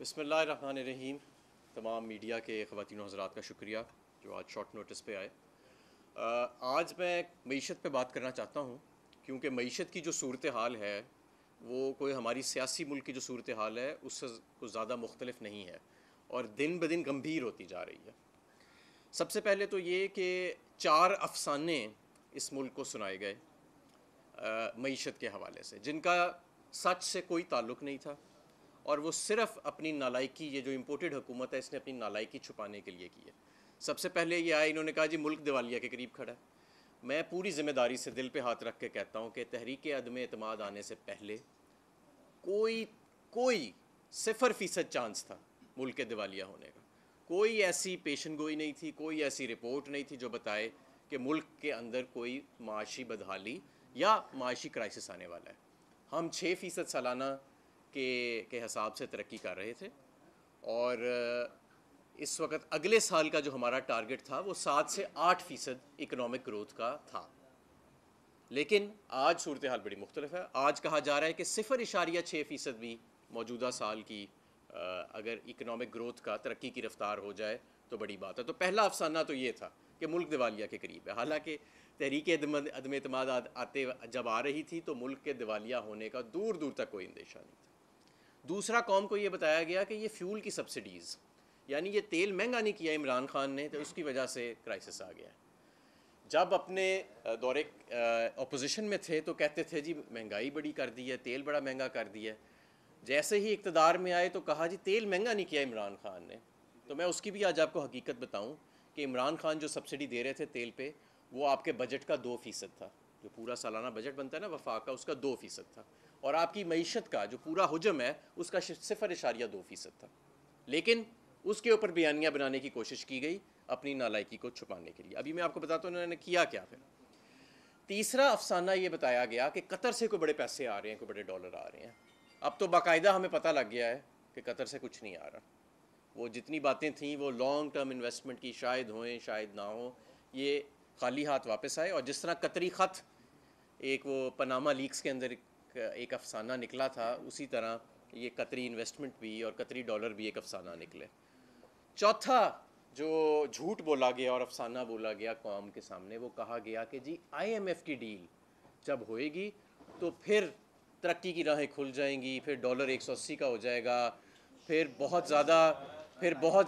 बिस्मिल्लाहिर्रहमानिर्रहीम। तमाम मीडिया के ख़वातीन और हज़रात का शुक्रिया जो आज शॉर्ट नोटिस पे आए। आज मैं मईशत पे बात करना चाहता हूँ क्योंकि मईशत की जो सूरत हाल है वो कोई हमारी सियासी मुल्क की जो सूरत हाल है उससे कुछ ज़्यादा मुख्तलिफ नहीं है और दिन ब दिन गंभीर होती जा रही है। सबसे पहले तो ये कि 4 अफसाने इस मुल्क को सुनाए गए मईशत के हवाले से, जिनका सच से कोई ताल्लुक़ नहीं था और वो सिर्फ़ अपनी नालायकी, ये जो इम्पोर्टेड हुकूमत है इसने अपनी नालायकी छुपाने के लिए की है। सबसे पहले ये आया, इन्होंने कहा जी मुल्क दिवालिया के करीब खड़ा है। मैं पूरी ज़िम्मेदारी से दिल पे हाथ रख के कहता हूँ कि तहरीक अदम एतमाद आने से पहले कोई कोई 0% चांस था मुल्क के दिवालिया होने का। कोई ऐसी पेशन गोई नहीं थी, कोई ऐसी रिपोर्ट नहीं थी जो बताए कि मुल्क के अंदर कोई माशी बदहाली या माशी क्राइसिस आने वाला है। हम 6% सालाना के हिसाब से तरक्की कर रहे थे और इस वक्त अगले साल का जो हमारा टारगेट था वो 7 से 8% इकनॉमिक ग्रोथ का था। लेकिन आज सूरत हाल बड़ी मुख्तलिफ है। आज कहा जा रहा है कि 0.6% भी मौजूदा साल की अगर इकनॉमिक ग्रोथ का, तरक्की की रफ्तार हो जाए तो बड़ी बात है। तो पहला अफसाना तो ये था कि मुल्क दिवालिया के करीब है। हालांकि तहरीक अदम एतमाद आते जब आ रही थी तो मुल्क के दिवालिया होने का दूर दूर तक कोई अंदेशा नहीं था। दूसरा, कौम को ये बताया गया कि ये फ्यूल की सब्सिडीज़, यानी ये तेल महंगा नहीं किया इमरान खान ने तो उसकी वजह से क्राइसिस आ गया है। जब अपने दौरे अपोजिशन में थे तो कहते थे जी महंगाई बड़ी कर दी है, तेल बड़ा महंगा कर दिया है। जैसे ही इक़्तिदार में आए तो कहा जी तेल महंगा नहीं किया इमरान खान ने। तो मैं उसकी भी आज आपको हकीकत बताऊं कि इमरान खान जो सब्सिडी दे रहे थे तेल पे, वो आपके बजट का 2% था। जो पूरा सालाना बजट बनता है ना वफाक का, उसका 2% था। और आपकी मईशत का जो पूरा हुजम है उसका 0.2% था। लेकिन उसके ऊपर बयानियाँ बनाने की कोशिश की गई अपनी नालायकी को छुपाने के लिए। अभी मैं आपको बताता हूँ उन्होंने किया क्या। फिर तीसरा अफसाना ये बताया गया कि कतर से कोई बड़े पैसे आ रहे हैं, कोई बड़े डॉलर आ रहे हैं। अब तो बाकायदा हमें पता लग गया है कि कतर से कुछ नहीं आ रहा। वो जितनी बातें थीं वो लॉन्ग टर्म इन्वेस्टमेंट की, शायद होएं शायद ना हो, ये खाली हाथ वापस आए। और जिस तरह कतरी ख़त एक वो पनामा लीक्स के अंदर एक अफसाना निकला था, उसी तरह ये कतरी इन्वेस्टमेंट भी और कतरी डॉलर भी एक अफसाना निकले। चौथा जो झूठ बोला गया और अफसाना बोला गया कौम के सामने, वो कहा गया कि जी IMF की डील जब होएगी तो फिर तरक्की की राहें खुल जाएंगी, फिर डॉलर 180 का हो जाएगा, फिर बहुत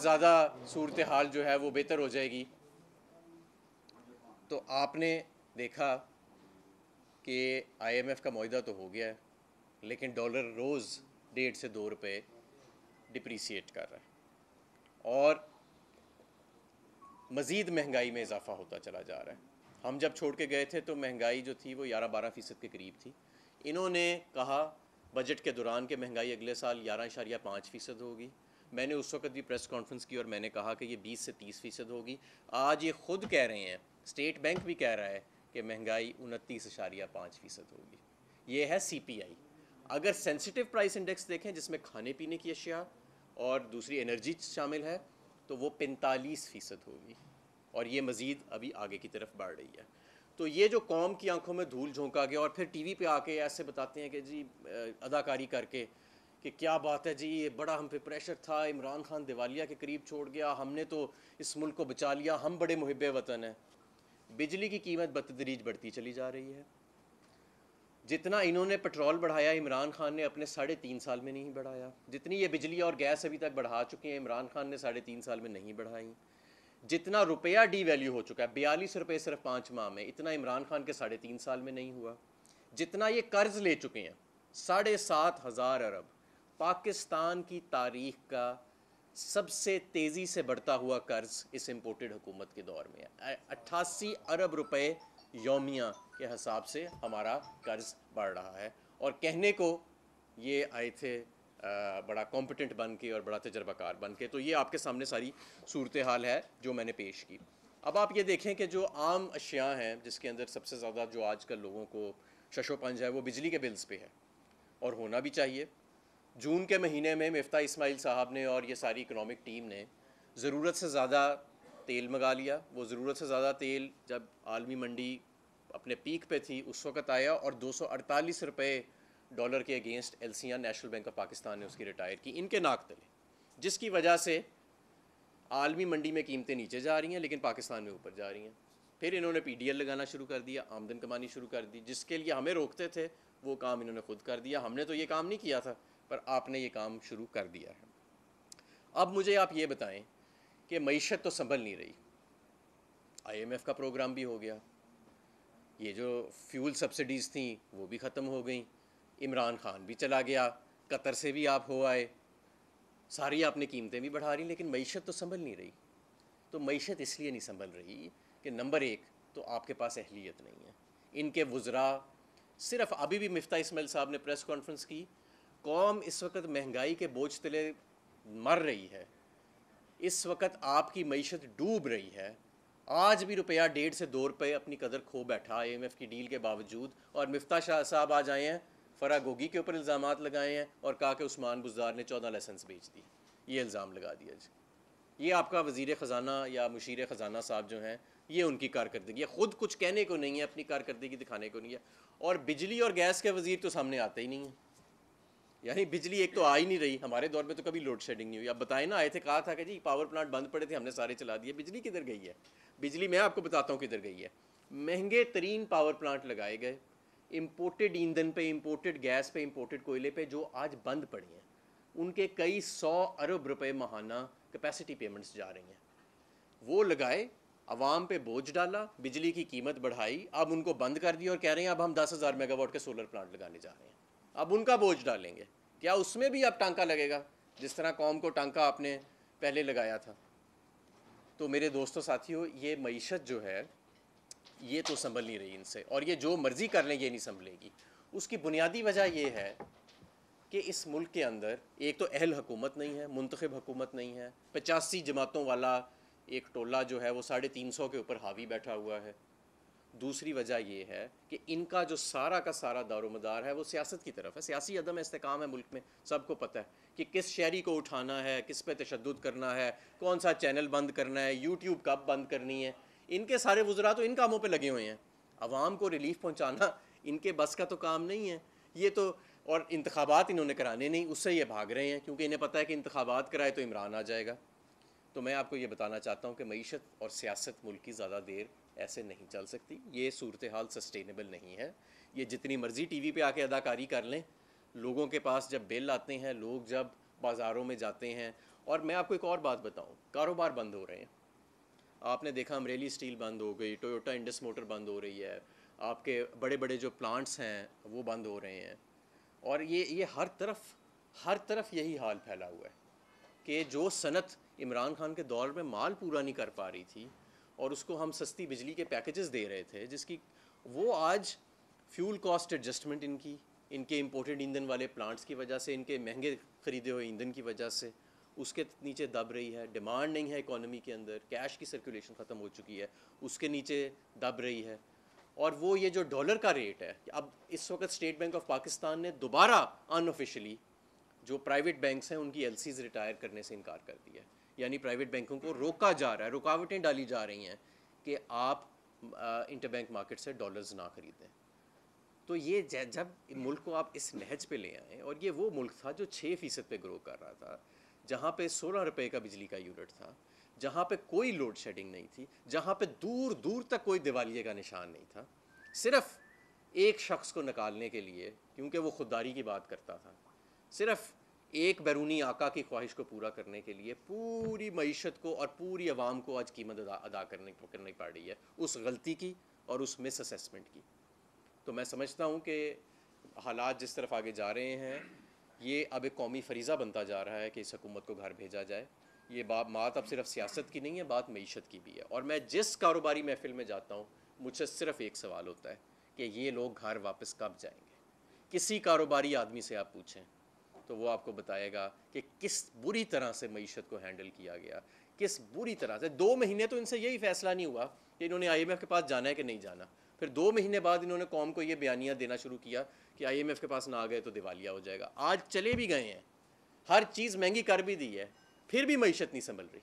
ज़्यादा सूरत हाल जो है वो बेहतर हो जाएगी। तो आपने देखा कि IMF का मुआहदा तो हो गया है, लेकिन डॉलर रोज़ 1.5 से 2 रुपये डिप्रीशिएट कर रहा है और मज़ीद महंगाई में इजाफ़ा होता चला जा रहा है। हम जब छोड़ के गए थे तो महंगाई जो थी वो 11-12% के करीब थी। इन्होंने कहा बजट के दौरान कि महंगाई अगले साल 11.5% होगी। मैंने उस वक्त भी प्रेस कॉन्फ्रेंस की और मैंने कहा कि ये 20 से 30% होगी। आज ये ख़ुद कह रहे हैं, स्टेट बैंक भी कह रहा है कि महंगाई 29.5% होगी। ये है CPI। अगर सेंसिटिव प्राइस इंडेक्स देखें जिसमें खाने पीने की अशिया और दूसरी एनर्जी शामिल है तो वो 45% होगी और ये मज़ीद अभी आगे की तरफ बढ़ रही है। तो ये जो कौम की आंखों में धूल झोंका गया और फिर टीवी पे आके ऐसे बताते हैं कि जी अदाकारी करके कि क्या बात है जी, ये बड़ा हम पे प्रेशर था, इमरान खान दिवालिया के करीब छोड़ गया, हमने तो इस मुल्क को बचा लिया, हम बड़े मुहिब्बे वतन हैं। बिजली की कीमत बतदरीज बढ़ती चली जा रही है। जितना इन्होंने पेट्रोल बढ़ाया इमरान खान ने अपने 3.5 साल में नहीं बढ़ाया। जितनी ये बिजली और गैस अभी तक बढ़ा चुके हैं इमरान खान ने 3.5 साल में नहीं बढ़ाई। जितना रुपया डी वैल्यू हो चुका है 42 रुपये सिर्फ 5 माह में, इतना इमरान खान के 3.5 साल में नहीं हुआ। जितना ये कर्ज ले चुके हैं 7,500 अरब, पाकिस्तान की तारीख का सबसे तेज़ी से बढ़ता हुआ कर्ज इस इम्पोर्टेड हुकूमत के दौर में है। 88 अरब रुपए यौमिया के हिसाब से हमारा कर्ज बढ़ रहा है और कहने को ये आए थे बड़ा कॉम्पिटेंट बन के और बड़ा तजर्बाकार बन के। तो ये आपके सामने सारी सूरत हाल है जो मैंने पेश की। अब आप ये देखें कि जो आम अशिया हैं जिसके अंदर सबसे ज़्यादा जो आजकल लोगों को शशोपंज है वो बिजली के बिल्स पे है और होना भी चाहिए। जून के महीने में मिफ्ता इस्माइल साहब ने और ये सारी इकनॉमिक टीम ने ज़रूरत से ज़्यादा तेल मंगा लिया। वो ज़रूरत से ज़्यादा तेल जब आलमी मंडी अपने पीक पे थी उस वक़्त आया और 248 रुपये डॉलर के against LCR national bank of Pakistan ने उसकी रिटायर की इनके नाक तले। जिसकी वजह से आलमी मंडी में कीमतें नीचे जा रही हैं लेकिन पाकिस्तान में ऊपर जा रही हैं। फिर इन्होंने PDL लगाना शुरू कर दिया, आमदन कमानी शुरू कर दी, जिसके लिए हमें रोकते थे वो काम इन्होंने खुद कर दिया। हमने तो ये काम नहीं किया था, पर आपने ये काम शुरू कर दिया है। अब मुझे आप ये बताएं कि मईशत तो संभल नहीं रही, IMF का प्रोग्राम भी हो गया, ये जो फ्यूल सब्सिडीज़ थी वो भी ख़त्म हो गई, इमरान खान भी चला गया, कतर से भी आप हो आए, सारी आपने कीमतें भी बढ़ा रही, लेकिन मईशत तो संभल नहीं रही। तो मईशत इसलिए नहीं संभल रही कि नंबर एक तो आपके पास अहलियत नहीं है। इनके वुज़रा सिर्फ, अभी भी मिफ्ता इस्माइल साहब ने प्रेस कॉन्फ्रेंस की, कौम इस वक्त महंगाई के बोझ तले मर रही है, इस वक्त आपकी मईशत डूब रही है। आज भी रुपया 1.5 से 2 रुपये अपनी कदर खो बैठा IMF की डील के बावजूद, और मिफ्ता शाह साहब आज आए हैं, फरागोगी के ऊपर इल्ज़ामात लगाए हैं और कहा कि उस्मान बुज़दार ने 14 लाइसेंस बेच दिए। ये इल्ज़ाम लगा दिया जी। ये आपका वज़ीर ख़जाना या मुशीर ख़जाना साहब जो हैं, ये उनकी कारकर्दगी है, ख़ुद कुछ कहने को नहीं है, अपनी कारकर्दगी दिखाने को नहीं है। और बिजली और गैस के वज़ीर तो सामने आते ही नहीं हैं, यानी बिजली एक तो आ ही नहीं रही। हमारे दौर में तो कभी लोड शेडिंग नहीं हुई। अब बताएं ना, आए थे, कहा था कि जी पावर प्लांट बंद पड़े थे, हमने सारे चला दिए। बिजली किधर गई है? बिजली मैं आपको बताता हूँ किधर गई है। महंगे तरीन पावर प्लांट लगाए गए, इम्पोर्टेड ईंधन पे, इम्पोर्टेड गैस पे, इम्पोर्टेड कोयले पे, जो आज बंद पड़ी हैं, उनके कई 100 अरब रुपए माहाना कैपेसिटी पेमेंट्स जा रही हैं। वो लगाए, आवाम पे बोझ डाला, बिजली की कीमत बढ़ाई, अब उनको बंद कर दिया और कह रहे हैं अब हम 10,000 मेगावाट के सोलर प्लांट लगाने जा रहे हैं, अब उनका बोझ डालेंगे। क्या उसमें भी अब टांका लगेगा, जिस तरह कौम को टांका आपने पहले लगाया था? तो मेरे दोस्तों साथियों, ये मईशत जो है ये तो संभल नहीं रही इनसे, और ये जो मर्ज़ी कर लें ये नहीं संभलेगी। उसकी बुनियादी वजह ये है कि इस मुल्क के अंदर एक तो अहल हुकूमत नहीं है, मुंतखब हुकूमत नहीं है, 85 जमातों वाला एक टोला जो है वो 350 के ऊपर हावी बैठा हुआ है। दूसरी वजह ये है कि इनका जो सारा का सारा दारोमदार है वो सियासत की तरफ है। सियासी अदम इस्तेकाम है मुल्क में, सबको पता है कि किस शहरी को उठाना है, किस पे तशद्दुद करना है, कौन सा चैनल बंद करना है, यूट्यूब कब बंद करनी है। इनके सारे वज़रा तो इन कामों पे लगे हुए हैं। आवाम को रिलीफ पहुंचाना इनके बस का तो काम नहीं है। ये तो, और इंतखाबात इन्होंने कराने नहीं, उससे ये भाग रहे हैं क्योंकि इन्हें पता है कि इंतखाबात कराए तो इमरान आ जाएगा। तो मैं आपको ये बताना चाहता हूँ कि मईशत और सियासत मुल्क की ज़्यादा देर ऐसे नहीं चल सकती। ये सूरत हाल सस्टेनेबल नहीं है। ये जितनी मर्ज़ी TV पे आके अदाकारी कर लें, लोगों के पास जब बिल आते हैं, लोग जब बाज़ारों में जाते हैं, और मैं आपको एक और बात बताऊँ, कारोबार बंद हो रहे हैं। आपने देखा अमरेली स्टील बंद हो गई, टोयोटा इंडस मोटर बंद हो रही है, आपके बड़े बड़े जो प्लांट्स हैं वो बंद हो रहे हैं, और ये हर तरफ यही हाल फैला हुआ है कि जो सनत इमरान खान के दौर में माल पूरा नहीं कर पा रही थी और उसको हम सस्ती बिजली के पैकेजेस दे रहे थे, जिसकी वो आज फ्यूल कॉस्ट एडजस्टमेंट इनके इंपोर्टेड ईंधन वाले प्लांट्स की वजह से, इनके महंगे ख़रीदे हुए ईंधन की वजह से उसके नीचे दब रही है। डिमांड नहीं है इकोनॉमी के अंदर, कैश की सर्कुलेशन ख़त्म हो चुकी है, उसके नीचे दब रही है। और वो ये जो डॉलर का रेट है, अब इस वक्त स्टेट बैंक ऑफ पाकिस्तान ने दोबारा अनऑफिशियली जो प्राइवेट बैंक्स हैं उनकी LCs रिटायर करने से इनकार कर दिया है। यानी प्राइवेट बैंकों को रोका जा रहा है, रुकावटें डाली जा रही हैं कि आप इंटरबैंक मार्केट से डॉलर्स ना खरीदें। तो ये जब मुल्क को आप इस नहज पे ले आए, और ये वो मुल्क था जो 6% पे ग्रो कर रहा था, जहाँ पे 16 रुपये का बिजली का यूनिट था, जहाँ पे कोई लोड शेडिंग नहीं थी, जहाँ पे दूर दूर तक कोई दिवालिये का निशान नहीं था, सिर्फ एक शख्स को निकालने के लिए, क्योंकि वो खुददारी की बात करता था, सिर्फ एक बैरूनी आका की ख्वाहिश को पूरा करने के लिए पूरी मईशत को और पूरी आवाम को आज कीमत अदा करनी पड़ रही है, उस गलती की और उस मिस असेसमेंट की। तो मैं समझता हूँ कि हालात जिस तरफ आगे जा रहे हैं, ये अब एक कौमी फरीज़ा बनता जा रहा है कि इस हुकूमत को घर भेजा जाए। ये बात अब सिर्फ सियासत की नहीं है, बात मईशत की भी है। और मैं जिस कारोबारी महफिल में जाता हूँ, मुझसे सिर्फ एक सवाल होता है कि ये लोग घर वापस कब जाएंगे। किसी कारोबारी आदमी से आप पूछें तो वो आपको बताएगा कि किस बुरी तरह से मईशत को हैंडल किया गया, किस बुरी तरह से। 2 महीने तो इनसे यही फैसला नहीं हुआ कि इन्होंने IMF के पास जाना है कि नहीं जाना। फिर 2 महीने बाद इन्होंने कौम को ये बयानियाँ देना शुरू किया कि IMF के पास ना आ गए तो दिवालिया हो जाएगा। आज चले भी गए हैं, हर चीज़ महंगी कर भी दी है, फिर भी मईशत नहीं संभल रही।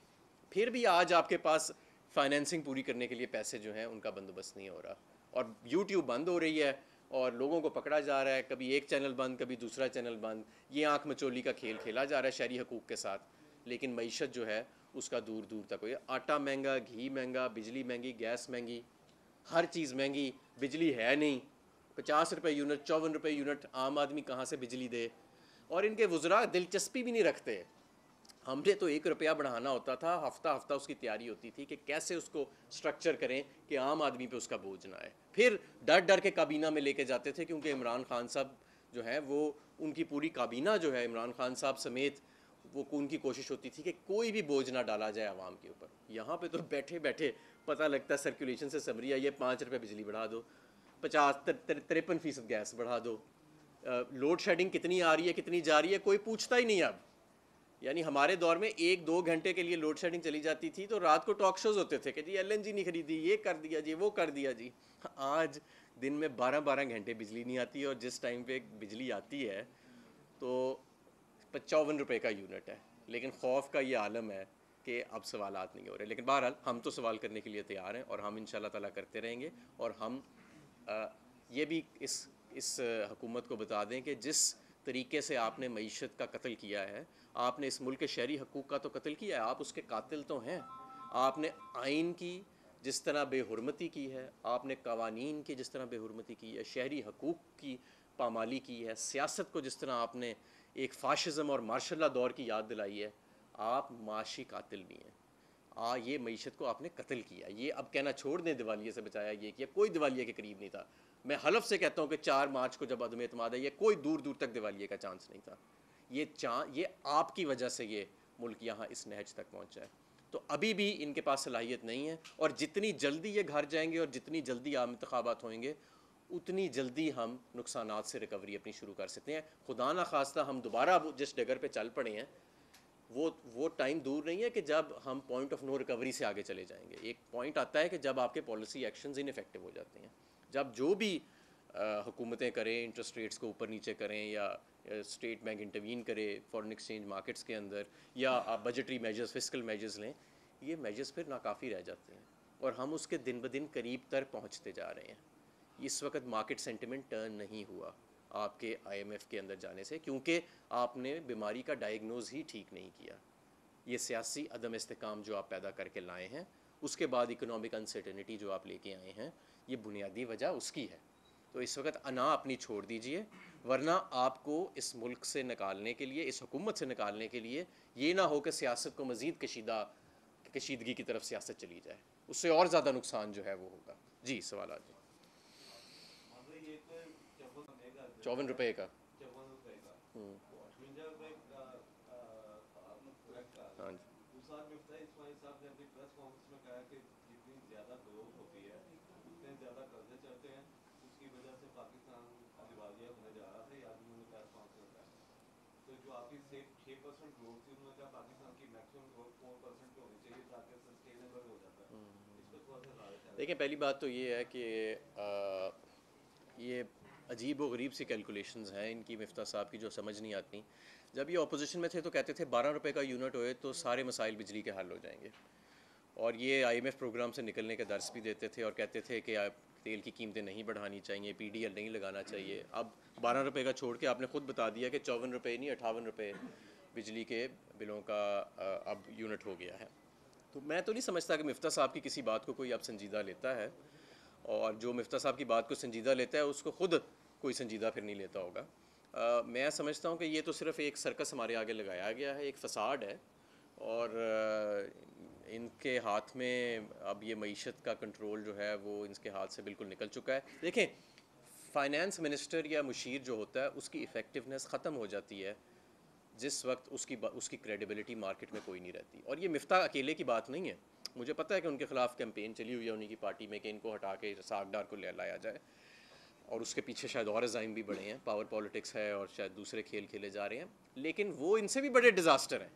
फिर भी आज आपके पास फाइनेंसिंग पूरी करने के लिए पैसे जो हैं उनका बंदोबस्त नहीं हो रहा, और YouTube बंद हो रही है और लोगों को पकड़ा जा रहा है, कभी एक चैनल बंद, कभी दूसरा चैनल बंद। ये आँख मचोली का खेल खेला जा रहा है शहरी हकूक़ के साथ। लेकिन मईशत जो है उसका दूर दूर तक हो गया। आटा महंगा, घी महंगा, बिजली महंगी, गैस महंगी, हर चीज़ महंगी, बिजली है नहीं, 50 रुपये यूनिट, 54 रुपये यूनिट, आम आदमी कहाँ से बिजली दे। और इनके वज़रा दिलचस्पी भी नहीं रखते। हमने तो 1 रुपया बढ़ाना होता था, हफ्ता हफ्ता उसकी तैयारी होती थी कि कैसे उसको स्ट्रक्चर करें कि आम आदमी पे उसका बोझ ना आए। फिर डर डर के काबीना में लेके जाते थे, क्योंकि इमरान खान साहब जो है वो, उनकी पूरी काबीना जो है इमरान खान साहब समेत, वो उनकी कोशिश होती थी कि कोई भी बोझ ना डाला जाए आवाम के ऊपर। यहाँ पे तो बैठे बैठे पता लगता है सर्कुलेशन से समरी है, ये 5 रुपये बिजली बढ़ा दो, 53% गैस बढ़ा दो, लोड शेडिंग कितनी आ रही है कितनी जा रही है कोई पूछता ही नहीं अब। यानी हमारे दौर में 1-2 घंटे के लिए लोड शेडिंग चली जाती थी तो रात को टॉक शोज होते थे कि जी एलएनजी नहीं खरीदी, ये कर दिया जी, वो कर दिया जी। आज दिन में 12-12 घंटे बिजली नहीं आती, और जिस टाइम पे बिजली आती है तो 55 रुपये का यूनिट है। लेकिन खौफ का ये आलम है कि अब सवालात नहीं हो रहे। लेकिन बहरहाल हम तो सवाल करने के लिए तैयार हैं, और हम इंशाल्लाह ताला करते रहेंगे। और हम ये भी इस हुकूमत को बता दें कि जिस तरीके से आपने मईशत का कत्ल किया है, आपने इस मुल्क के शहरी हकूक़ का तो कत्ल किया है, आप उसके कातिल तो हैं। आपने आइन की जिस तरह बेहुरमती की है, आपने कवानीन की जिस तरह बेहुरमती की है, शहरी हकूक़ की पामाली की है, सियासत को जिस तरह आपने एक फ़ाशिज़म और मार्शल दौर की याद दिलाई है, आप माशी कातिल भी हैं। ये मईशत को आपने कत्ल किया। ये अब कहना छोड़ दें दिवालिये से बचाया, ये किया, कोई दिवालिये के करीब नहीं था। मैं हलफ से कहता हूँ कि 4 मार्च को जब अदम एतमाद है, ये कोई दूर दूर तक दिवालिये का चांस नहीं था। ये आपकी वजह से ये मुल्क यहाँ इस नहज तक पहुँचा है। तो अभी भी इनके पास सलाहियत नहीं है, और जितनी जल्दी ये घर जाएंगे और जितनी जल्दी आम इंतखाबात होंगे, उतनी जल्दी हम नुकसानात से रिकवरी अपनी शुरू कर सकते हैं। खुदा ना खास्ता हम दोबारा जिस डगर पे चल पड़े हैं, वो टाइम दूर नहीं है कि जब हम पॉइंट ऑफ नो रिकवरी से आगे चले जाएंगे। एक पॉइंट आता है कि जब आपके पॉलिसी एक्शंस इनफेक्टिव हो जाते हैं, जब जो भी हुकूमतें करें, इंटरेस्ट रेट्स को ऊपर नीचे करें, या स्टेट बैंक इंटरवीन करे फॉरेन एक्सचेंज मार्केट्स के अंदर, या आप बजटरी मेजर्स, फिस्कल मेजर्स लें, ये मेजर्स फिर नाकाफ़ी रह जाते हैं, और हम उसके दिन ब दिन करीब तर पहुँचते जा रहे हैं। इस वक्त मार्केट सेंटिमेंट टर्न नहीं हुआ आपके IMF के अंदर जाने से, क्योंकि आपने बीमारी का डायग्नोज ही ठीक नहीं किया। ये सियासी अदम इस्तेकाम जो आप पैदा करके लाए हैं, उसके बाद इकोनॉमिक अनसर्टेनिटी जो आप लेके आए हैं, ये बुनियादी वजह उसकी है। तो इस वक्त अना अपनी छोड़ दीजिए, वरना आपको इस मुल्क से निकालने के लिए, इस हुकूमत से निकालने के लिए, ये ना हो कि सियासत को मज़ीद कशीदगी की तरफ सियासत चली जाए, उससे और ज़्यादा नुकसान जो है वो होगा। जी सवाल आज 54 रुपये का। हाँ जी। देखिए, पहली बात तो ये है कि ये अजीब व गरीब सी कैलकुलेशंस हैं इनकी, मिफ्ता साहब की, जो समझ नहीं आती। जब ये अपोजिशन में थे तो कहते थे 12 रुपये का यूनिट होए तो सारे मसाइल बिजली के हल हो जाएंगे, और ये IMF प्रोग्राम से निकलने के दर्स भी देते थे, और कहते थे कि आप तेल की कीमतें नहीं बढ़ानी चाहिए, PDL नहीं लगाना चाहिए। अब 12 रुपये का छोड़ के आपने ख़ुद बता दिया कि 54 रुपये नहीं 58 रुपये बिजली के बिलों का अब यूनिट हो गया है। तो मैं तो नहीं समझता कि मिफ्ता साहब की किसी बात को कोई अब संजीदा लेता है, और जो मिफ्ता साहब की बात को संजीदा लेता है उसको ख़ुद कोई संजीदा फिर नहीं लेता होगा। मैं समझता हूँ कि ये तो सिर्फ़ एक सर्कस हमारे आगे लगाया गया है, एक फसाड है, और इनके हाथ में अब ये मईशत का कंट्रोल जो है वो इनके हाथ से बिल्कुल निकल चुका है। देखें, फ़ाइनेंस मिनिस्टर या मुशीर जो होता है उसकी इफ़ेक्टिवनेस ख़त्म हो जाती है जिस वक्त उसकी क्रेडिबिलिटी मार्केट में कोई नहीं रहती। और ये मिफ्ता अकेले की बात नहीं है, मुझे पता है कि उनके ख़िलाफ़ कैंपेन चली हुई है उन्हीं की पार्टी में कि इनको हटा के सागडार को लाया जाए, और उसके पीछे शायद और अज़ाइम भी बड़े हैं, पावर पॉलिटिक्स है और शायद दूसरे खेल खेले जा रहे हैं। लेकिन वो इनसे भी बड़े डिज़ास्टर हैं।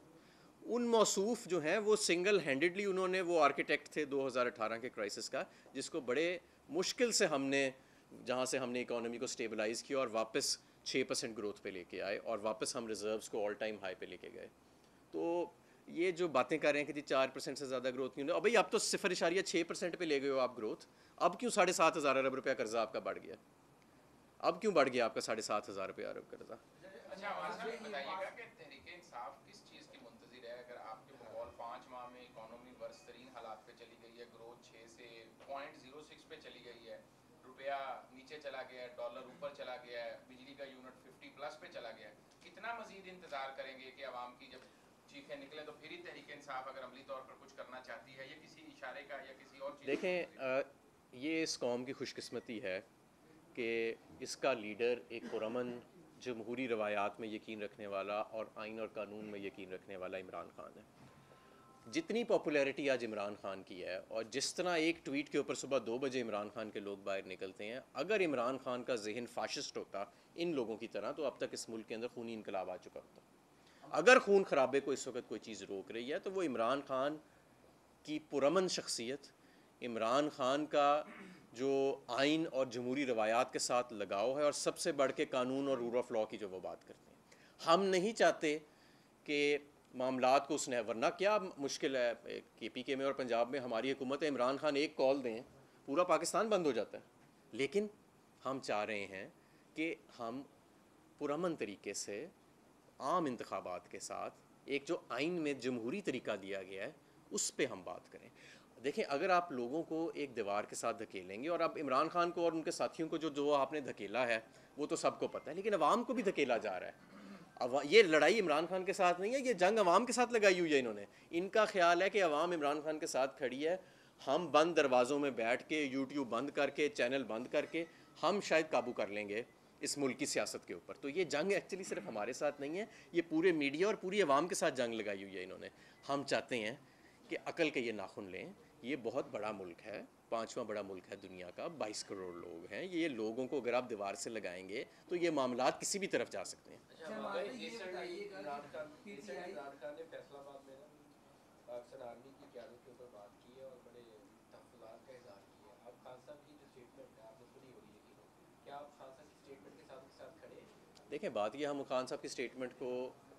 उन मौसूफ़ जो हैं वो सिंगल हैंडेडली उन्होंने, वो आर्किटेक्ट थे 2018 के क्राइसिस का, जिसको बड़े मुश्किल से हमने, जहाँ से हमने इकोनॉमी को स्टेबलाइज़ किया और वापस 6% ग्रोथ पे लेके आए, और वापस हम रिजर्व्स को ऑल टाइम हाई पे लेके गए। तो ये जो बातें कर रहे हैं कि जी 4% से ज़्यादा ग्रोथ नहीं होगी, भाई आप तो 0.6% पे ले गए हो आप ग्रोथ। अब क्यों 7,500 अरब रुपया कर्जा आपका बढ़ गया? अब क्यों बढ़ गया आपका 7,500 रुपया अरब कर्जा? अच्छा, बताइएगा कि तहरीक इंसाफ किस चीज़ की मुंतज़िर है? अगर चली गई है, ग्रोथ 6 से 0.06 पे चली गई है, रुपया नीचे चला गया है, डॉलर ऊपर चला गया है, बिजली का यूनिट 50 प्लस पे चला गया है। कितना मजीद इंतज़ार करेंगे कि आवाम की जब चीखें निकले तो फिर ही तहरीक इंसाफ अगर अमली तौर पर कुछ करना चाहती है, या किसी इशारे का या किसी और चीज़ देखें, ये इस कौम की खुशकिस्मती है कि इसका लीडर एक पुरअमन जमहूरी रवायात में यकीन रखने वाला और आइन और कानून में यकीन रखने वाला इमरान खान है। जितनी पॉपुलैरिटी आज इमरान खान की है और जिस तरह एक ट्वीट के ऊपर सुबह 2 बजे इमरान खान के लोग बाहर निकलते हैं, अगर इमरान खान का जहन फाशिस्ट होता इन लोगों की तरह तो अब तक इस मुल्क के अंदर खूनी इनकलाब आ चुका होता। अगर खून खराबे को इस वक्त कोई चीज़ रोक रही है तो वो इमरान खान की पुरअमन शख्सियत, इमरान खान का जो आइन और जमहूरी रवायात के साथ लगाव है, और सबसे बढ़ के कानून और रूल ऑफ लॉ की जो वो बात करते हैं। हम नहीं चाहते कि मामलात को उसने, वरना क्या मुश्किल है, KPK में और पंजाब में हमारी हुकूमत है, इमरान खान एक कॉल दें पूरा पाकिस्तान बंद हो जाता है। लेकिन हम चाह रहे हैं कि हम पुरअमन तरीके से आम इंतखाबात के साथ एक जो आइन में जमहूरी तरीका दिया गया है उस पर हम बात करें। देखें, अगर आप लोगों को एक दीवार के साथ धकेलेंगे, और अब इमरान खान को और उनके साथियों को जो जो आपने धकेला है वो तो सबको पता है, लेकिन अवाम को भी धकेला जा रहा है। अब ये लड़ाई इमरान खान के साथ नहीं है, ये जंग अवाम के साथ लगाई हुई है इन्होंने। इनका ख्याल है कि अवाम इमरान खान के साथ खड़ी है, हम बंद दरवाज़ों में बैठ के, यूट्यूब बंद करके, चैनल बंद करके हम शायद काबू कर लेंगे इस मुल्क की सियासत के ऊपर। तो ये जंग एक्चुअली सिर्फ हमारे साथ नहीं है, ये पूरे मीडिया और पूरी अवाम के साथ जंग लगाई हुई है इन्होंने। हम चाहते हैं कि अकल के ये नाखुन लें। ये बहुत बड़ा मुल्क है, 5वां बड़ा मुल्क है दुनिया का, 22 करोड़ लोग हैं। ये लोगों को अगर आप दीवार से लगाएंगे तो ये मामलात किसी भी तरफ जा सकते हैं। इमरान खान ने फैसलाबाद में ना पाकिस्तान आर्मी की क़यादत के ऊपर बात की है और बड़े तहफ़्फ़ुज़ात का इज़हार किया है। अब खान साहब की जो स्टेटमेंट है आपने सुनी होगी यकीनन, क्या आप खान साहब की स्टेटमेंट के साथ खड़े हैं? देखें, बात ये, हम खान साहब की स्टेटमेंट को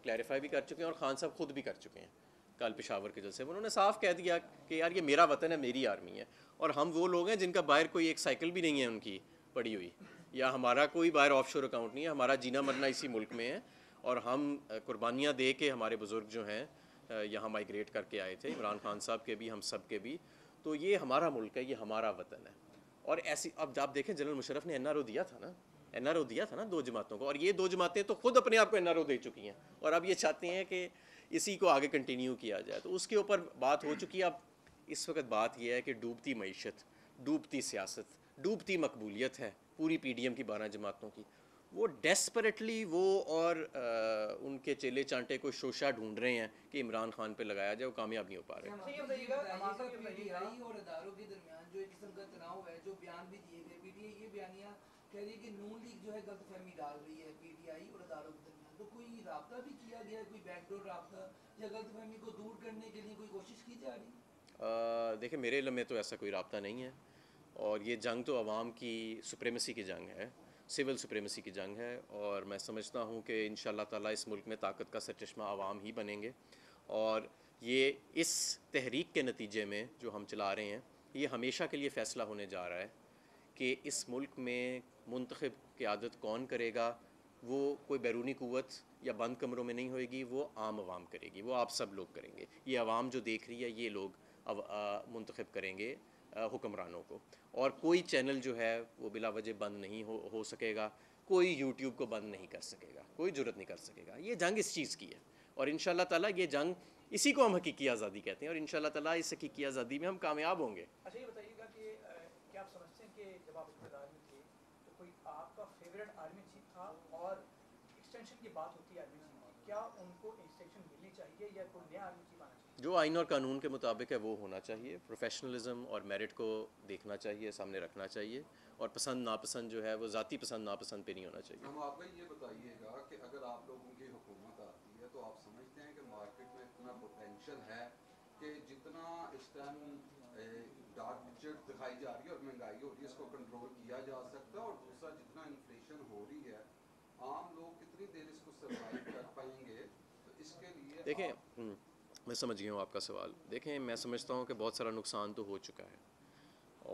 क्लैरिफाई भी कर चुके हैं और खान साहब खुद भी कर चुके हैं। कल पेशावर के जलसे में उन्होंने साफ कह दिया कि यार ये मेरा वतन है, मेरी आर्मी है, और हम वो लोग हैं जिनका बाहर कोई एक साइकिल भी नहीं है उनकी पड़ी हुई, या हमारा कोई बाहर ऑफशोर अकाउंट नहीं है। हमारा जीना मरना इसी मुल्क में है, और हम कुर्बानियाँ दे के, हमारे बुज़ुर्ग जो हैं यहाँ माइग्रेट करके आए थे, इमरान खान साहब के भी, हम सब के भी। तो ये हमारा मुल्क है, ये हमारा वतन है। और ऐसी, अब आप देखें, जनरल मुशर्रफ ने NRO दिया था ना, NRO दिया था ना 2 जमातों को, और ये 2 जमातें तो खुद अपने आप को NRO दे चुकी हैं, और अब ये चाहते हैं कि इसी को आगे कंटिन्यू किया जाए। तो उसके ऊपर बात हो चुकी है। अब इस वक्त बात यह है कि डूबती मईशत, डूबती सियासत, डूबती मकबूलियत है पूरी PDM की 12 जमातों की। वो डेस्परेटली वो और उनके चेले चांटे को शोशा ढूंढ रहे हैं कि इमरान खान पे लगाया जाए, वो कामयाब नहीं हो पा रहे। PTI और अदारों के दरमियान जो एक किस्म का तनाव है, जो बयान भी दिए गए, PTI ये बयानिया कह रही है कि नून लीग जो है गलतफहमी डाल रही है PTI और अदारों के दरमियान। तो कोई राब्ता भी किया गया, कोई बैकडोर राब्ता, या गलतफहमी को दूर करने के लिए कोई कोशिश की जा रही है? देखिए, मेरे इल्म में तो ऐसा कोई राब्ता नहीं है, और ये जंग तो अवाम की सुप्रीमेसी की जंग है, सिविल सुप्रीमेसी की जंग है। और मैं समझता हूँ कि इंशाअल्लाह ताला इस मुल्क में ताकत का सरचश्मा अवाम ही बनेंगे, और ये इस तहरीक के नतीजे में जो हम चला रहे हैं, ये हमेशा के लिए फ़ैसला होने जा रहा है कि इस मुल्क में मुंतखब क़यादत कौन करेगा। वो कोई बैरूनी क़ुव्वत या बंद कमरों में नहीं होएगी, वो आम आवाम करेगी, वो आप सब लोग करेंगे। ये आवाम जो देख रही है, ये लोग अब मुंतखब करेंगे हुक्मरानों को, और कोई चैनल जो है वो बिला वजह बंद नहीं हो सकेगा, कोई यूट्यूब को बंद नहीं कर सकेगा, कोई जुर्रत नहीं कर सकेगा। ये जंग इस चीज़ की है, और इंशाअल्लाह ताला ये जंग, इसी को हम हकीकी आज़ादी कहते हैं, और इंशाअल्लाह ताला इस हकीकी आज़ादी में हम कामयाब होंगे। अच्छा, ये बताइएगा कि क्या आप समझते हैं कि जब आप इक़्तिदार में थे तो कोई आपका फेवरेट आर्मी चीफ था, और एक्सटेंशन की बात होती है आर्मी चीफ की, क्या उनको एक्सटेंशन मिलनी चाहिए या कोई नया आर्मी चीफ आना चाहिए? जो आइन और कानून के मुताबिक है वो होना चाहिए। प्रोफेशनलिज्म और मेरिट को देखना चाहिए, सामने रखना चाहिए, और पसंद नापसंद जो है वो ज़ाती पसंद नापसंद पे नहीं होना चाहिए। हम आपको ये बताइएगा कि अगर आप लोगों की हुकूमत आती है तो आप समझते हैं कि मार्केट में इतना पोटेंशियल है कि जितना इस टाइम डार्क पिक्चर दिखाई जा रही है और महंगाई हो रही है, इसको कंट्रोल किया जा सकता है, और दूसरा जितना इन्फ्लेशन हो रही है, आम लोग कितनी देर इसको सर्वाइव कर पाएंगे? तो इसके लिए देखें, मैं समझ गया हूँ आपका सवाल। देखें, मैं समझता हूँ कि बहुत सारा नुकसान तो हो चुका है,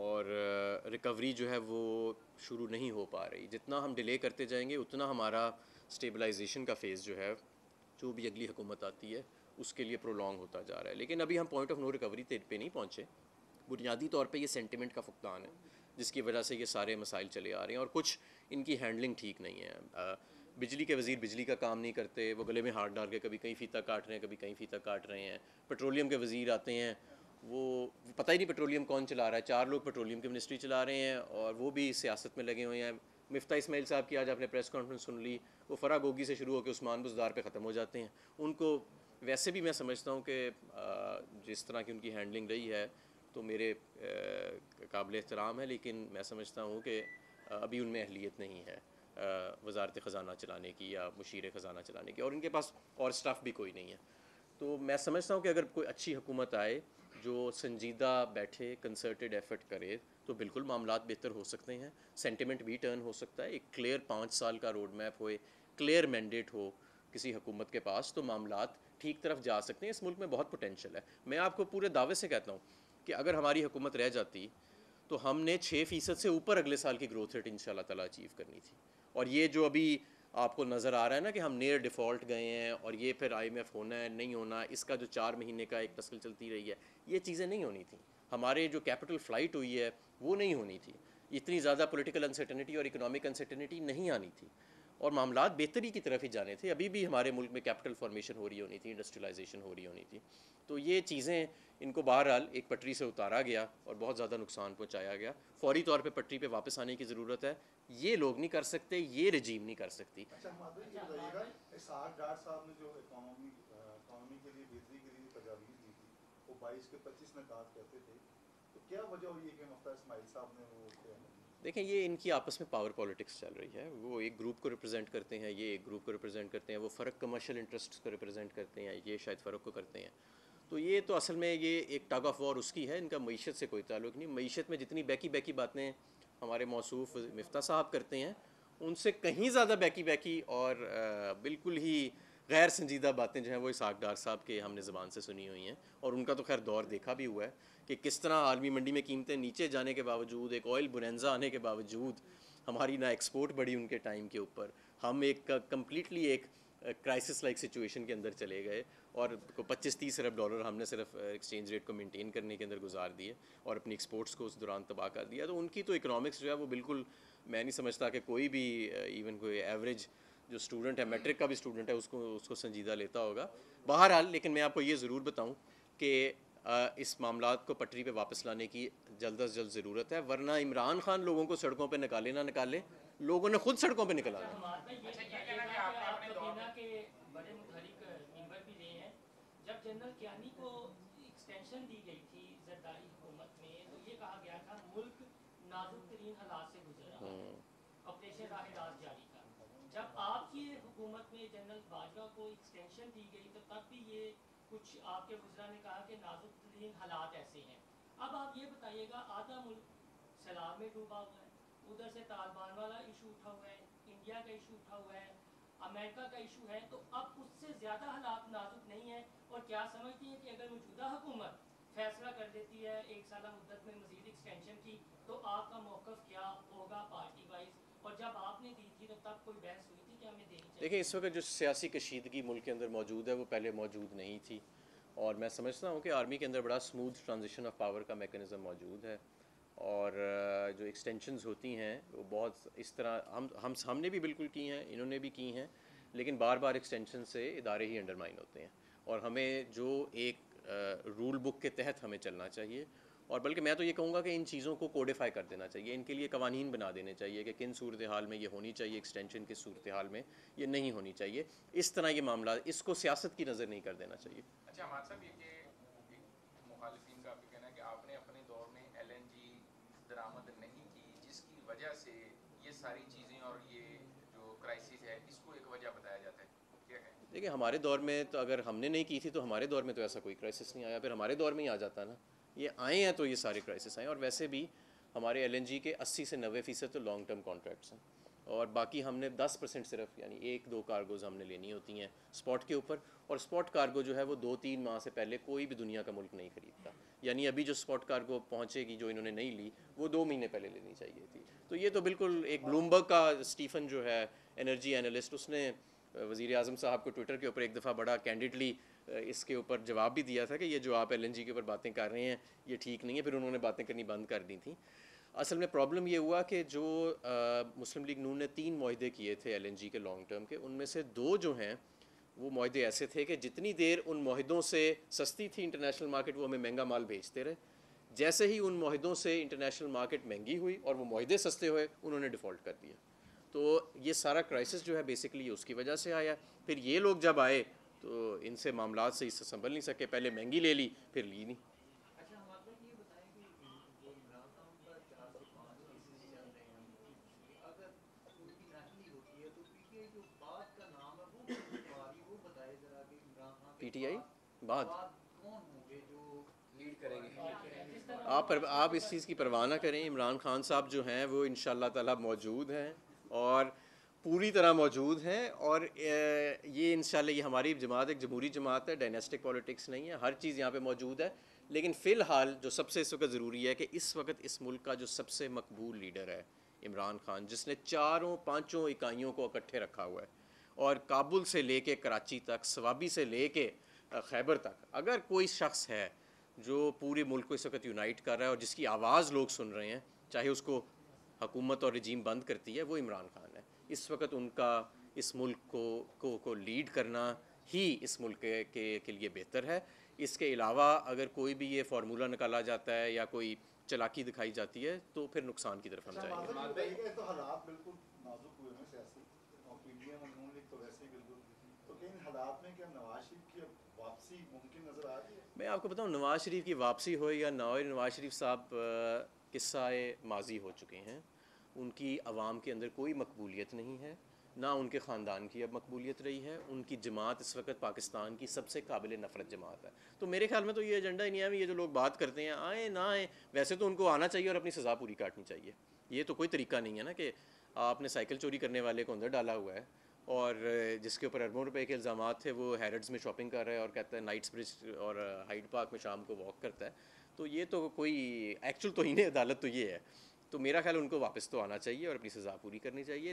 और रिकवरी जो है वो शुरू नहीं हो पा रही। जितना हम डिले करते जाएंगे उतना हमारा स्टेबलाइजेशन का फ़ेज़ जो है, जो भी अगली हुकूमत आती है उसके लिए प्रोलॉन्ग होता जा रहा है। लेकिन अभी हम पॉइंट ऑफ नो रिकवरी पे नहीं पहुँचे, बुनियादी तौर पे ये सेंटिमेंट का फुकदान है जिसकी वजह से ये सारे मसाइल चले आ रहे हैं, और कुछ इनकी हैंडलिंग ठीक नहीं है। बिजली के वज़ीर बिजली का काम नहीं करते, वो गले में हाथ डाल के कभी कहीं फ़ीता काट रहे हैं, कभी कहीं फ़ीता काट रहे हैं। पेट्रोलियम के वज़ीर आते हैं, वो पता ही नहीं पेट्रोलियम कौन चला रहा है, 4 लोग पेट्रोलियम की मिनिस्ट्री चला रहे हैं और वो भी सियासत में लगे हुए हैं। मिफ्ता इस्माइल साहब की आज आपने प्रेस कॉन्फ्रेंस सुन ली, वो फ़रा गोगी से शुरू होकर उस्मान बुज़दार पे ख़त्म हो जाते हैं। उनको वैसे भी मैं समझता हूँ कि जिस तरह की उनकी हैंडलिंग रही है तो मेरे काबिल एहतराम है, लेकिन मैं समझता हूँ कि अभी उनमें अहलियत नहीं है वजारत ख़जाना चलाने की या मुशीर ख़जाना चलाने की, और इनके पास और स्टाफ भी कोई नहीं है। तो मैं समझता हूँ कि अगर कोई अच्छी हुकूमत आए जो संजीदा बैठे, कंसर्टेड एफर्ट करे, तो बिल्कुल मामलात बेहतर हो सकते हैं, सेंटिमेंट भी टर्न हो सकता है। एक क्लियर 5 साल का रोड मैप हो, क्लियर मैंडेट हो किसी हुकूमत के पास, तो मामलात ठीक तरफ जा सकते हैं। इस मुल्क में बहुत पोटेंशियल है। मैं आपको पूरे दावे से कहता हूँ कि अगर हमारी हुकूमत रह जाती तो हमने 6% से ऊपर अगले साल की ग्रोथ रेट इंशाल्लाह ताला अचीव करनी थी। और ये जो अभी आपको नज़र आ रहा है ना कि हम नियर डिफ़ॉल्ट गए हैं और ये फिर IMF होना है नहीं होना, इसका जो 4 महीने का एक टस्कल चलती रही है, ये चीज़ें नहीं होनी थी। हमारे जो कैपिटल फ़्लाइट हुई है वो नहीं होनी थी, इतनी ज़्यादा पॉलिटिकल अनसर्टेनिटी और इकोनॉमिक अनसर्टेनिटी नहीं आनी थी, और मामलात बेहतरी की तरफ ही जाने थे। अभी भी हमारे मुल्क में कैपिटल फॉर्मेशन हो रही होनी थी, इंडस्ट्रियलाइजेशन हो रही होनी थी। तो ये चीज़ें, इनको बहरहाल एक पटरी से उतारा गया और बहुत ज़्यादा नुकसान पहुँचाया गया। फौरी तौर पे पटरी पे वापस आने की ज़रूरत है। ये लोग नहीं कर सकते, ये रजीम नहीं कर सकती। अच्छा माधवी ये बताइएगा, इसाक डार साहब ने जो इकोनॉमी के लिए बेहतरी के लिए तजावीज़ दी थी, वो 22 के 25 नकात कहते थे, तो क्या वजह हुई है कि मुफ्ता इस्माइल साहब ने वो किया? देखें, ये इनकी आपस में पावर पॉलिटिक्स चल रही है। वो एक ग्रुप को रिप्रेजेंट करते हैं, ये एक ग्रुप को रिप्रेजेंट करते हैं, वो फ़र्क कमर्शियल इंटरेस्ट को रिप्रेजेंट करते हैं, ये शायद फ़र्क को करते हैं। तो ये तो असल में ये एक टग ऑफ वॉर उसकी है, इनका मईशत से कोई ताल्लुक़ नहीं। मईशत में जितनी बैकी बैकी बातें हमारे मौसूफ़ मिफ्ता साहब करते हैं, उनसे कहीं ज़्यादा बैकी बैकी और बिल्कुल ही गैर संजीदा बातें जो हैं वो इसाक डार साहब के हमने ज़बान से सुनी हुई हैं। और उनका तो खैर दौर देखा भी हुआ है कि किस तरह आलमी मंडी में कीमतें नीचे जाने के बावजूद, एक ऑयल बुनेंजा आने के बावजूद, हमारी ना एक्सपोर्ट बढ़ी उनके टाइम के ऊपर, हम एक कम्प्लीटली एक क्राइसिस लाइक सिचुएशन के अंदर चले गए और 25-30 अरब डॉलर हमने सिर्फ एक्सचेंज रेट को मेंटेन करने के अंदर गुजार दिए और अपनी एक्सपोर्ट्स को उस दौरान तबाह कर दिया। तो उनकी तो इकोनॉमिक्स जो है वो बिल्कुल, मैं नहीं समझता कि कोई भी इवन कोई एवरेज जो स्टूडेंट है, मैट्रिक का भी स्टूडेंट है, उसको संजीदा लेता होगा। बहरहाल, लेकिन मैं आपको ये ज़रूर बताऊँ कि इस मामलात को पटरी पे वापस लाने की जल्द अज जल्द ज़रूरत है, वरना इमरान खान लोगों को सड़कों पे निकाले ना निकाले, लोगों ने खुद सड़कों पे निकला है। जब जनरल कियानी को एक्सटेंशन दी गई थी जरदारी हुकूमत में, तो ये कहा गया था मुल्क नाजुक तरीन हालात से गुजर रहा है, ऑपरेशन राहदार जारी का। जब आपकी हुकूमत में जनरल बाजवा को एक्सटेंशन दी गई तो तब भी ये कुछ आपके वज़रा ने कहा कि नाजुक तरीन हालात ऐसे हैं। अब आप ये बताइएगा, आधा मुल्क सैलाब में डूबा हुआ है, उधर से तालिबान वाला इशू उठा हुआ है, इंडिया का इशू उठा हुआ है, अमेरिका का इशू है, तो अब उससे ज़्यादा हालात नाजुक नहीं है। और क्या समझती हैं कि अगर मौजूदा हुकूमत फैसला कर देती है 1 साल मुद्दत में मज़ीद एक्सटेंशन की, तो आपका मौक़िफ़ क्या होगा पार्टी वाइज? और जब आपने दी थी तो तब कोई बहस हुई थी कि हमें देनी चाहिए? देखिए, इस वक्त जो सियासी कशीदगी मुल्क के अंदर मौजूद है वो पहले मौजूद नहीं थी, और मैं समझता हूँ कि आर्मी के अंदर बड़ा स्मूथ ट्रांजिशन ऑफ पावर का मेकनिज़म मौजूद है। और जो एक्सटेंशंस होती हैं वो बहुत इस तरह हमने भी बिल्कुल की हैं, इन्होंने भी की हैं, लेकिन बार बार एक्सटेंशन से इदारे ही अंडरमाइन होते हैं। और हमें जो एक रूल बुक के तहत हमें चलना चाहिए, और बल्कि मैं तो ये कहूँगा कि इन चीज़ों को कोडिफाई कर देना चाहिए, इनके लिए कवानीन बना देने चाहिए कि किन सूरत हाल में ये होनी चाहिए एक्सटेंशन, किस सूरत हाल में ये नहीं होनी चाहिए। इस तरह ये मामला, इसको सियासत की नज़र नहीं कर देना चाहिए। अच्छा हमारे साहब, ये मुखालिफिन का भी कहना है कि आपने अपने दौर में LNG दरामद नहीं की, जिसकी वजह से ये सारी चीज़ें और ये जो क्राइसिस है इसको एक वजह बताया जाता है, क्या है? देखिए, हमारे दौर में तो अगर हमने नहीं की थी तो हमारे दौर में तो ऐसा कोई क्राइसिस नहीं आया, फिर हमारे दौर में ही आ जाता ना। ये आए हैं तो ये सारे क्राइसिस आए, और वैसे भी हमारे LNG के 80 से 90% तो लॉन्ग टर्म कॉन्ट्रैक्ट्स हैं, और बाकी हमने 10% सिर्फ, यानी 1-2 कार्गोज़ हमने लेनी होती हैं स्पॉट के ऊपर। और स्पॉट कार्गो जो है वो 2-3 माह से पहले कोई भी दुनिया का मुल्क नहीं खरीदता, यानी अभी जो स्पॉट कार्गो पहुँचेगी जो इन्होंने नहीं ली, वो 2 महीने पहले लेनी चाहिए थी। तो ये तो बिल्कुल एक ब्लूमबर्ग का स्टीफन जो है एनर्जी एनालिस्ट, उसने वज़ीर आज़म साहब को ट्विटर के ऊपर एक दफ़ा बड़ा कैंडिडली इसके ऊपर जवाब भी दिया था कि ये जो आप LNG के ऊपर बातें कर रहे हैं ये ठीक नहीं है, फिर उन्होंने बातें करनी बंद कर दी थी। असल में प्रॉब्लम ये हुआ कि जो मुस्लिम लीग नून ने 3 मुआहदे किए थे LNG के लॉन्ग टर्म के, उनमें से 2 जो हैं वो मुआहदे ऐसे थे कि जितनी देर उन मुआहदों से सस्ती थी इंटरनेशनल मार्केट, वो हमें महंगा माल भेजते रहे। जैसे ही उन मुआहदों से इंटरनेशनल मार्केट महंगी हुई और वो मुआहदे सस्ते हुए, उन्होंने डिफ़ॉल्ट कर दिया। तो ये सारा क्राइसिस जो है बेसिकली उसकी वजह से आया। फिर ये लोग जब आए तो इनसे मामला से इससे संभल नहीं सके, पहले महंगी ले ली फिर ली नहीं। अच्छा, हम आपको ये बताएं कि जो इमरान खान का 4 से 5 केसेस चल रहे हैं, अगर उनकी नकली होती है तो पीटीआई जो बात का नाम है वो बताए जरा कि इमरान खान के PTI बाद कौन होंगे जो लीड करेंगे। आप इस चीज़ की परवाह ना करें। इमरान खान साहब जो हैं वो इंशाअल्लाह ताला मौजूद हैं और पूरी तरह मौजूद हैं, और ये इंशाअल्लाह ये हमारी जमात एक जमहूरी जमात है, डायनेस्टिक पॉलिटिक्स नहीं है, हर चीज़ यहाँ पे मौजूद है। लेकिन फ़िलहाल जो सबसे इस वक्त ज़रूरी है कि इस वक्त इस मुल्क का जो सबसे मकबूल लीडर है इमरान खान, जिसने 4-5 इकाइयों को इकट्ठे रखा हुआ है, और काबुल से लेके कराची तक, सवाबी से लेके खैबर तक, अगर कोई शख्स है जो पूरे मुल्क को इस वक्त यूनाइट कर रहा है और जिसकी आवाज़ लोग सुन रहे हैं, चाहे उसको हुकूमत और रजीम बंद करती है, वो इमरान खान है। इस वक्त उनका इस मुल्क को लीड करना ही इस मुल्क के लिए बेहतर है। इसके अलावा अगर कोई भी ये फार्मूला निकाला जाता है या कोई चलाकी दिखाई जाती है तो फिर नुकसान की तरफ हम जाएंगे। तो हालात बिल्कुल नाजुक हुए हैं सियासी, और PDM और नून लीग तो वैसे ही बिल्कुल, तो इन हालात में क्या नवाज शरीफ की वापसी मुमकिन नज़र आ रही है? मैं आपको बताऊं, नवाज़ शरीफ की वापसी हो या ना हो, नवाज़ शरीफ साहब किस्सा माजी हो चुके हैं। उनकी आवाम के अंदर कोई मकबूलियत नहीं है, ना उनके ख़ानदान की अब मकबूलियत रही है। उनकी जमात इस वक्त पाकिस्तान की सबसे काबिल नफ़रत जमात है। तो मेरे ख्याल में तो ये एजेंडा ही नहीं है। ये जो लोग बात करते हैं आए ना आए, वैसे तो उनको आना चाहिए और अपनी सज़ा पूरी काटनी चाहिए। ये तो कोई तरीका नहीं है ना कि आपने साइकिल चोरी करने वाले को अंदर डाला हुआ है और जिसके ऊपर अरबों रुपए के इल्ज़ाम थे, वो हैरड्स में शॉपिंग कर रहा है और कहता है नाइट्स ब्रिज और हाइड पार्क में शाम को वॉक करता है। तो ये तो कोई एक्चुअल तौहीन अदालत तो ये है। तो मेरा ख्याल उनको वापस तो आना चाहिए और अपनी सज़ा पूरी करनी चाहिए।